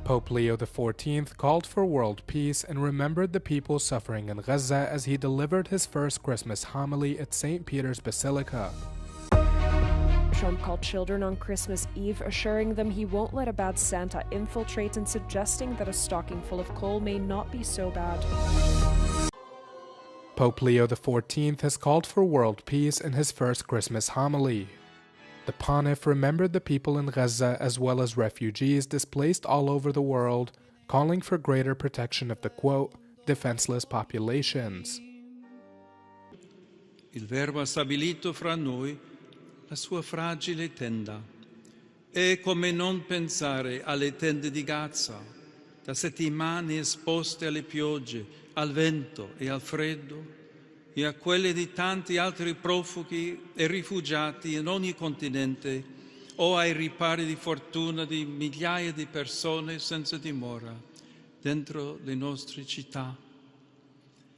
Pope Leo XIV called for world peace and remembered the people suffering in Gaza as he delivered his first Christmas homily at St. Peter's Basilica. Trump called children on Christmas Eve, assuring them he won't let a bad Santa infiltrate and suggesting that a stocking full of coal may not be so bad. Pope Leo XIV has called for world peace in his first Christmas homily. The pontiff remembered the people in Gaza as well as refugees displaced all over the world, calling for greater protection of the, quote, defenseless populations. Il Verbo ha stabilito fra noi la sua fragile tenda. E come non pensare alle tende di Gaza, da settimane esposte alle piogge, al vento e al freddo, e a quelle di tanti altri profughi e rifugiati in ogni continente, o ai ripari di fortuna di migliaia di persone senza dimora dentro le nostre città.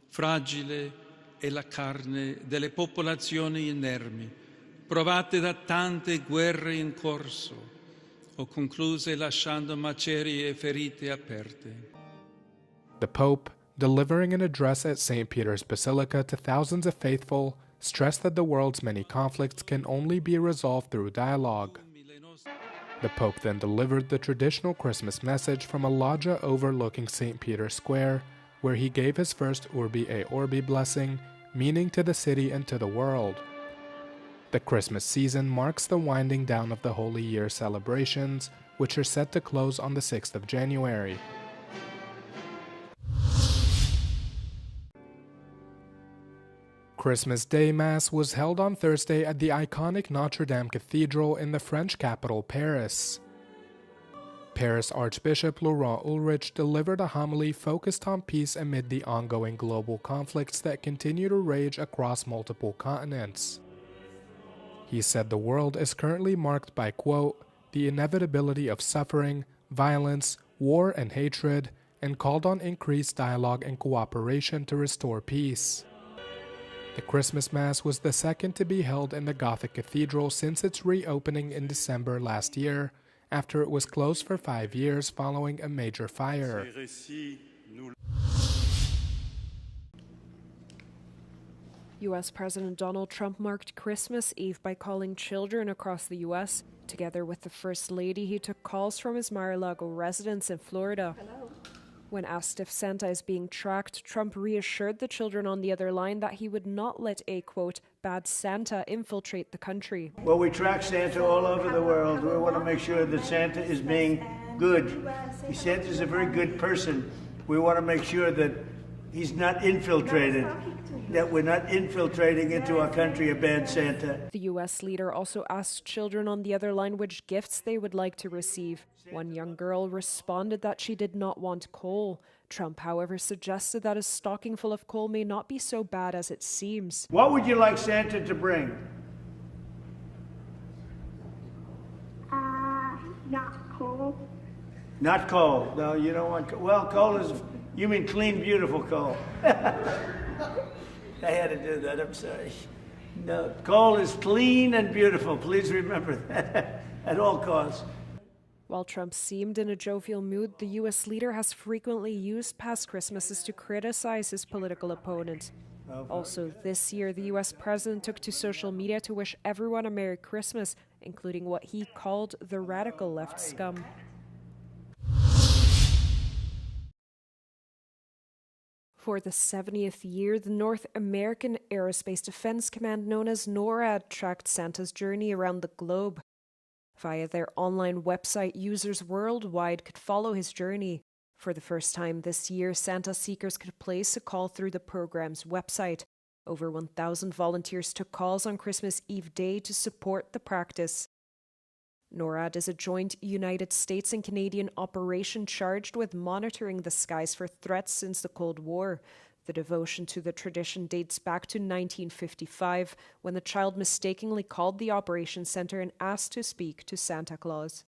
Fragile è la carne delle popolazioni inermi, provate da tante guerre in corso o concluse lasciando macerie e ferite aperte. The Pope, delivering an address at St. Peter's Basilica to thousands of faithful, stressed that the world's many conflicts can only be resolved through dialogue. The Pope then delivered the traditional Christmas message from a loggia overlooking St. Peter's Square, where he gave his first Urbi et Orbi blessing, meaning to the city and to the world. The Christmas season marks the winding down of the Holy Year celebrations, which are set to close on the 6th of January. Christmas Day Mass was held on Thursday at the iconic Notre Dame Cathedral in the French capital, Paris. Paris Archbishop Laurent Ulrich delivered a homily focused on peace amid the ongoing global conflicts that continue to rage across multiple continents. He said the world is currently marked by, quote, the inevitability of suffering, violence, war, and hatred, and called on increased dialogue and cooperation to restore peace. The Christmas Mass was the second to be held in the Gothic Cathedral since its reopening in December last year, after it was closed for 5 years following a major fire. U.S. President Donald Trump marked Christmas Eve by calling children across the U.S. Together with the First Lady, he took calls from his Mar-a-Lago residence in Florida. Hello. When asked if Santa is being tracked, Trump reassured the children on the other line that he would not let a, quote, bad Santa infiltrate the country. Well, we track Santa all over the world. We want to make sure that Santa is being good. Santa's a very good person. We want to make sure that he's not infiltrated, that we're not infiltrating into our country a bad Santa. The U.S. leader also asked children on the other line which gifts they would like to receive. One young girl responded that she did not want coal. Trump, however, suggested that a stocking full of coal may not be so bad as it seems. What would you like Santa to bring? Not coal. Not coal. No, you don't want coal. Well, coal is, you mean clean, beautiful coal. I had to do that, I'm sorry. No, coal is clean and beautiful. Please remember that at all costs. While Trump seemed in a jovial mood, the U.S. leader has frequently used past Christmases to criticize his political opponent. Also, this year, the U.S. president took to social media to wish everyone a Merry Christmas, including what he called the radical left scum. For the 70th year, the North American Aerospace Defense Command, known as NORAD, tracked Santa's journey around the globe. Via their online website, users worldwide could follow his journey. For the first time this year, Santa seekers could place a call through the program's website. Over 1,000 volunteers took calls on Christmas Eve day to support the practice. NORAD is a joint United States and Canadian operation charged with monitoring the skies for threats since the Cold War. The devotion to the tradition dates back to 1955, when the child mistakenly called the operations center and asked to speak to Santa Claus.